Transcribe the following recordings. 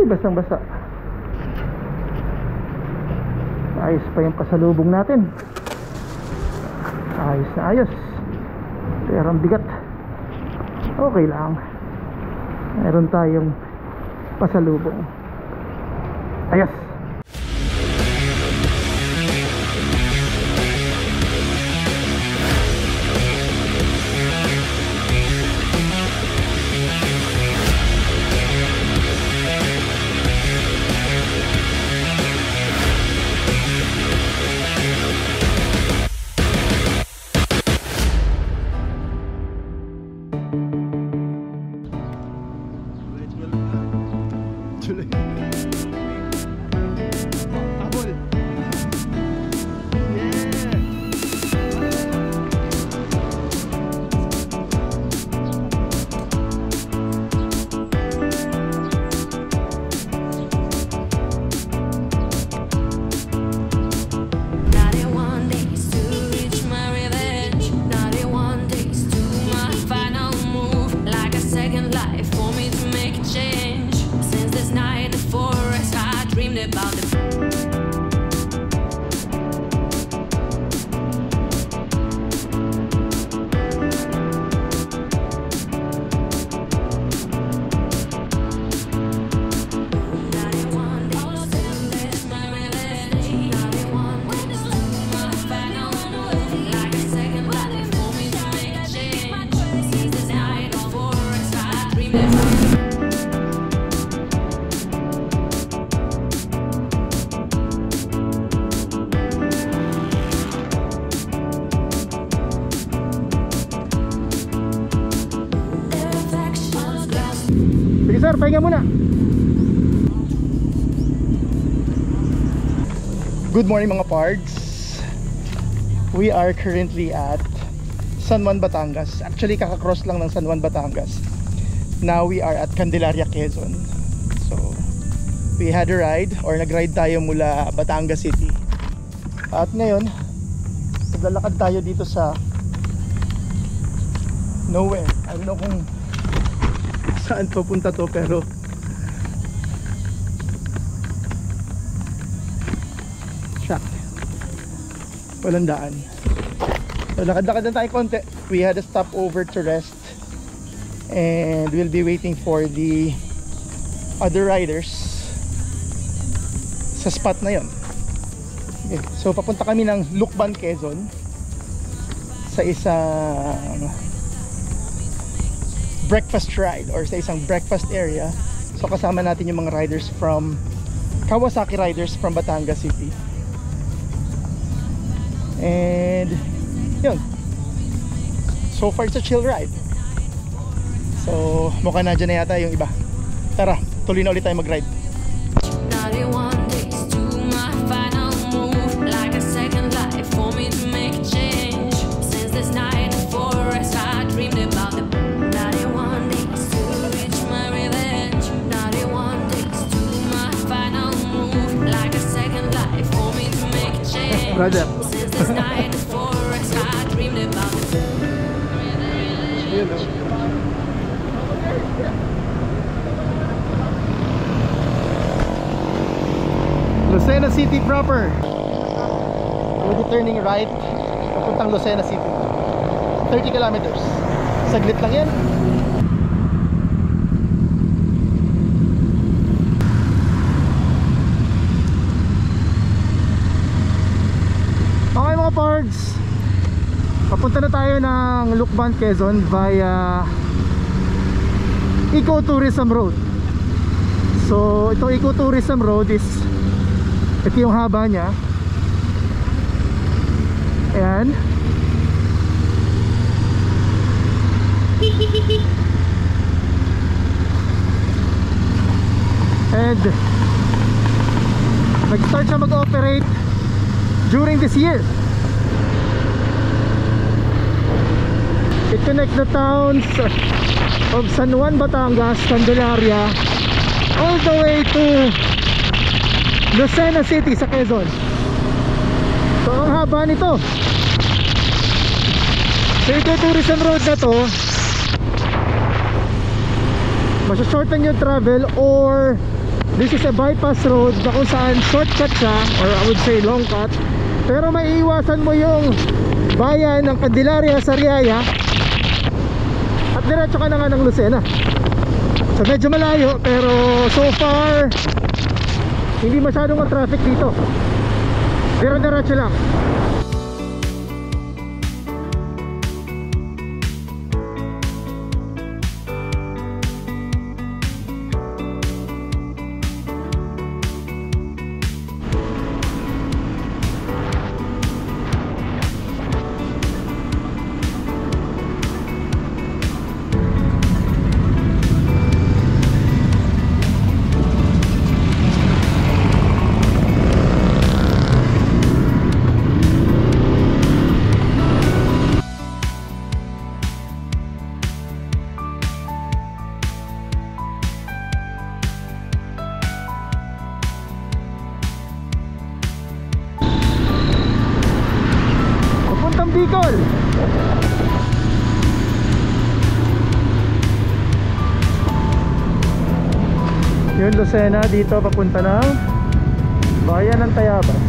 Ay, basang basa. Ayos pa yung pasalubong natin. Ayos na ayos. Pero ang bigat. Okay lang. Meron tayong pasalubong. Ayos. Sige sir, pahinga muna. Good morning mga pards. We are currently at San Juan, Batangas. Actually kakakross lang ng San Juan, Batangas. Now we are at Candelaria, Quezon. So we had a ride or nag-ride tayo mula Batangas City. At ngayon naglalakad tayo dito sa nowhere. I don't know kung saan papunta to, pero shock, walang daan. So lakad-lakad na tayo konti. We had a stop over to rest and we'll be waiting for the other riders sa spot na yon. Okay. So papunta kami ng Lucban, Quezon, sa isang breakfast ride or sa isang breakfast area. So kasama natin yung mga riders from Kawasaki riders from Batangas City. And yun, so far it's a chill ride. So mukha na dyan na yata yung iba. Tara, tuloy na ulit tayo mag-ride. Brother. Lucena City proper. We'll be turning right papuntang Lucena City. 30 kilometers. Saglit lang yan. Okay mga pards, papunta na tayo ng Lucban, Quezon via Ecotourism Road. So itong Ecotourism Road is, ito yung haba niya. Ayan. And nag-start siya mag-operate during this year. It connects the towns of San Juan, Batangas, Candelaria, all the way to Lucena City sa Quezon. So ang haba nito. So ito tourism road na to, masashorten yung travel or This is a bypass road na kung saan shortcut siya, or I would say long cut. Pero maiiwasan mo yung bayan ng Candelaria, Sariaya, at diretso ka na nga ng Lucena. So medyo malayo, pero so far hindi masyadong traffic dito. Diretso lang. Bicol. Yung Lucena dito papunta ng bayan ng Tayabas.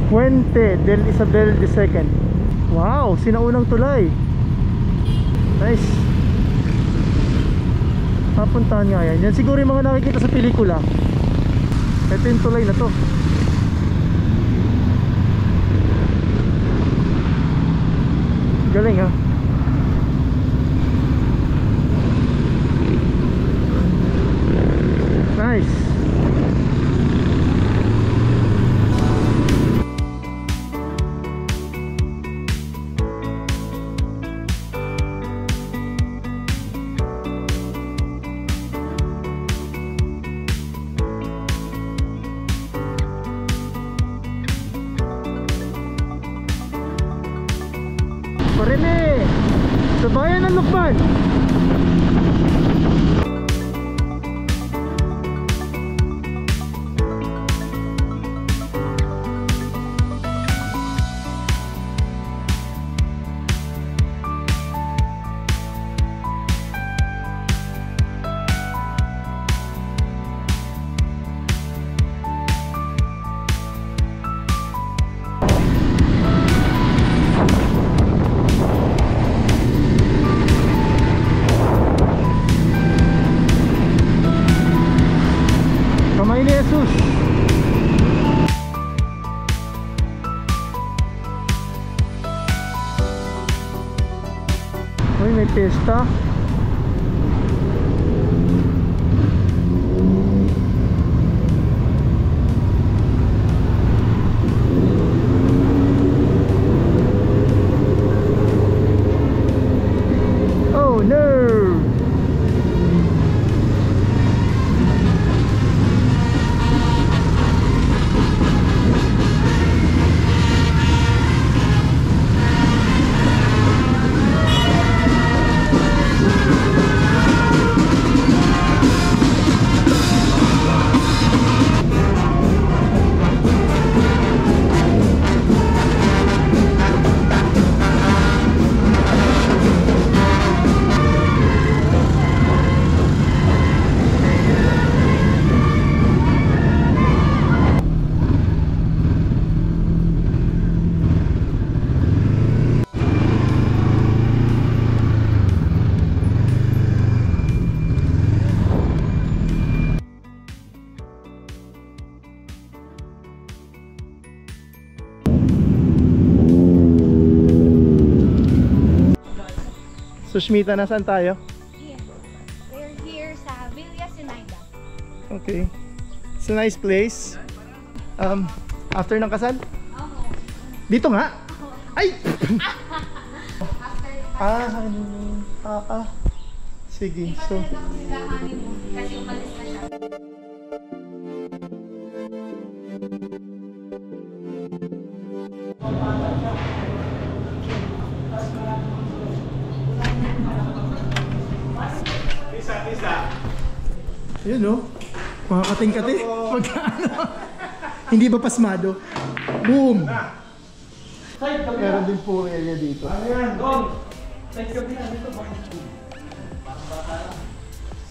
Puente del Isabel II. Wow, sinaunang tulay. Nice. Papuntahan nga yan. Yan siguro yung mga nakikita sa pelikula. Ito yung tulay na to. Galing ha. Nice. Parene, sa bayan ng Lukban. Kamay ni Jesus. Uy, may pesta. Oh no. Sushmita, nasaan tayo? Here. We're here sa Villa Sinaida. Okay. It's a nice place. After ng kasal? Oo. Dito nga? Ay! After Sige, Iba so talaga kung kakahanin mo kasi umalis na siya. yun no, mga kating-kati, magkano? Hindi ba pasmado? Boom! Meron din po area dito.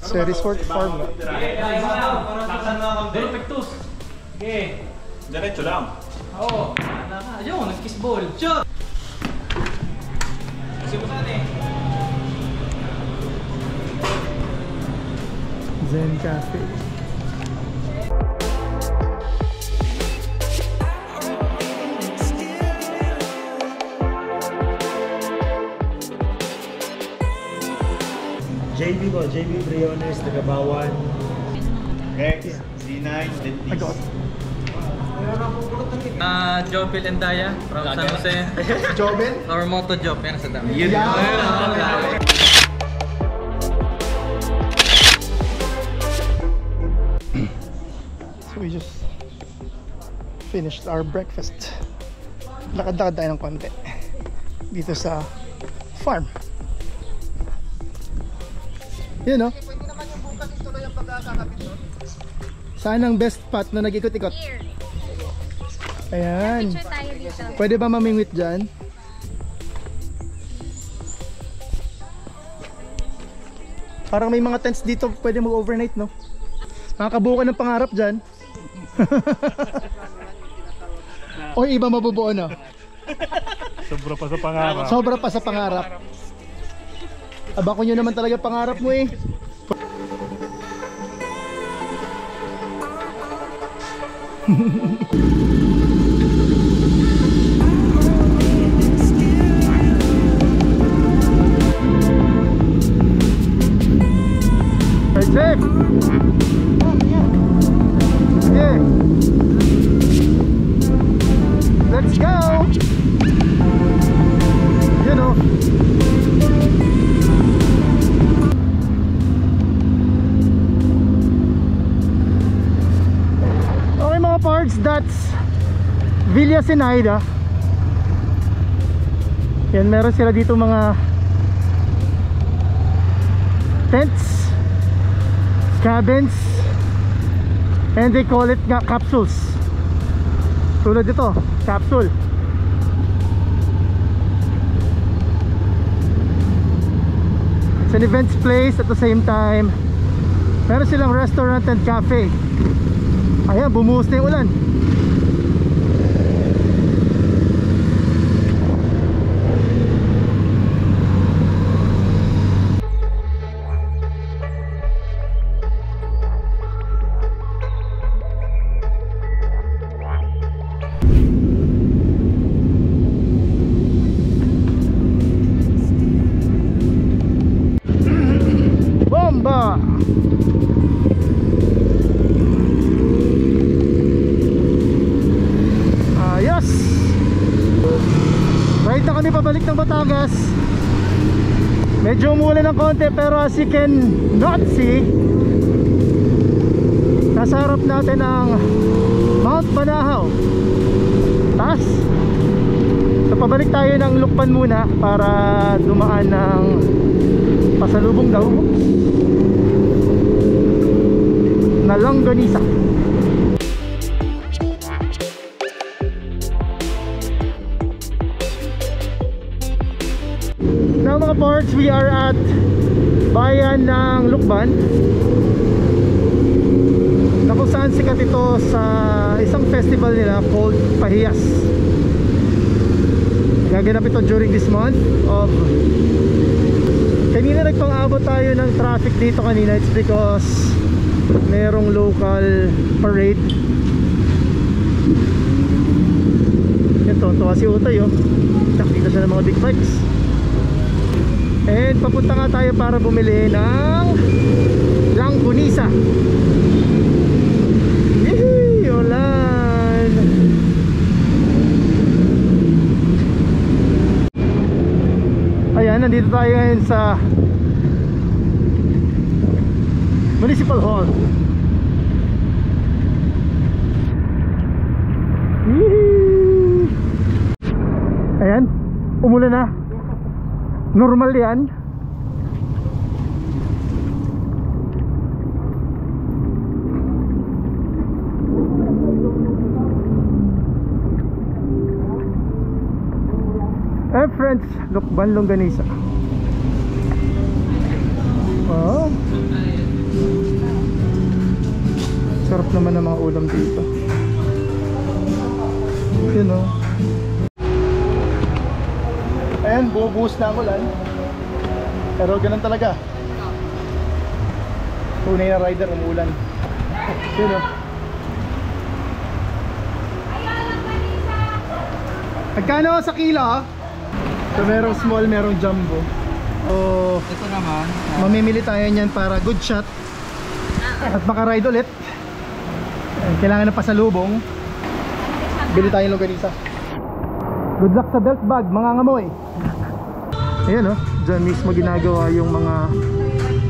Sa resort farm na. Diretso lang. Oo. Ayun, nag-kiss ball. Shot! Kasi mo saan eh. Zen Cafe. JB po, JB Briones, Tagabawan. Rex, Z9, Dentis. I got Jopil and Daya from San Jose. Joben. Our moto Jop, yan sa dami. Yun. Yeah. So we just finished our breakfast. Lakad-lakad tayo ng konti dito sa farm. Yun no? Saan ang best spot na nag-ikot-ikot? Here. Ayan. Picture tayo dito. Pwede ba mamingwit dyan? Parang may mga tents dito, pwede mag-overnight, no? Makakabuo ka ng pangarap dyan. O iba mabubuo, no? Sobra pa sa pangarap. Sobra pa sa pangarap. Aba ko nyo naman talaga pangarap mo eh. Right, safe. Yeah. Let's go. You know. Okay mga parts, that's Villa Sinaida. Yan, meron sila dito mga tents, cabins, and they call it nga capsules. Tulad dito, capsule. It's an events place at the same time. Meron silang restaurant and cafe. Ayan, bumuhos na yung ulan. Bomba! Ayos! Right na kami pabalik ng Batangas. Medyo umulan ng konti pero as you can not see, nasa harap natin ang Mount Banahaw. Taas! So pabalik tayo ng Lukban muna para dumaan ng pasalubong daw na Longganisa. Now mga parts, we are at bayan ng Lukban, na kung saan sikat ito sa isang festival nila called Pahiyas. Gaganap ito during this month of... Kanina nagpang-abot tayo ng traffic dito kanina. It's because merong local parade. Yan, tonto si Utoy oh. Nakita siya ng mga big bikes. And papunta nga tayo para bumili ng Longganisa. Yehey! Ulan! Ayan, nandito nandito tayo ngayon sa Municipal Hall. Yee! Ayan, umulan na. Normal yan. Eh friends, Lukban Longganisa. Wow. Sarap naman ng mga ulam dito. Yun o. Ayan, bubuhos na ang ulan. Pero ganun talaga. Tunay na rider, umuulan. Yun o. Magkano sa kilo? So merong small, merong jumbo. So Ito naman. mamimili tayo niyan para good shot at makaride ulit. Kailangan ng pasalubong. Bili tayo ng longganisa. Good luck sa belt bag, mga ngamoy. Ayan o, dyan mismo ginagawa yung mga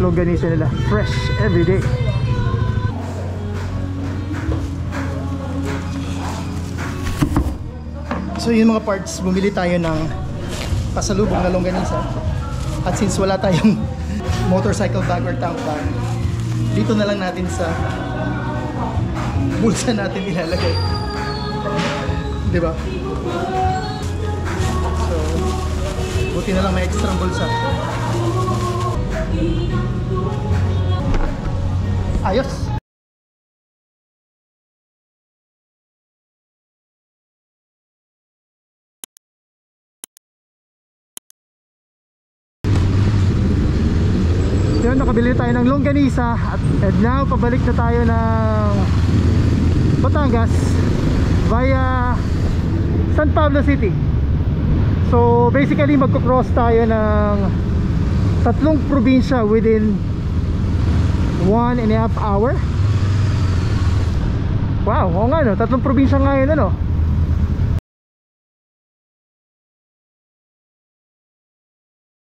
longganisa nila. Fresh everyday. So yun mga parts, bumili tayo ng pasalubong na longganisa. At since wala tayong motorcycle bag or tank bag, dito na lang natin sa bulsa natin ilalagay. Diba? So, buti na lang may extra bulsa. Ayos! Yun, nakabili tayo ng longganisa at now pabalik na tayo ng Batangas via San Pablo City. So basically magko-cross tayo ng tatlong probinsya within 1.5 hour. Wow, oo nga no, tatlong probinsya nga yun ano.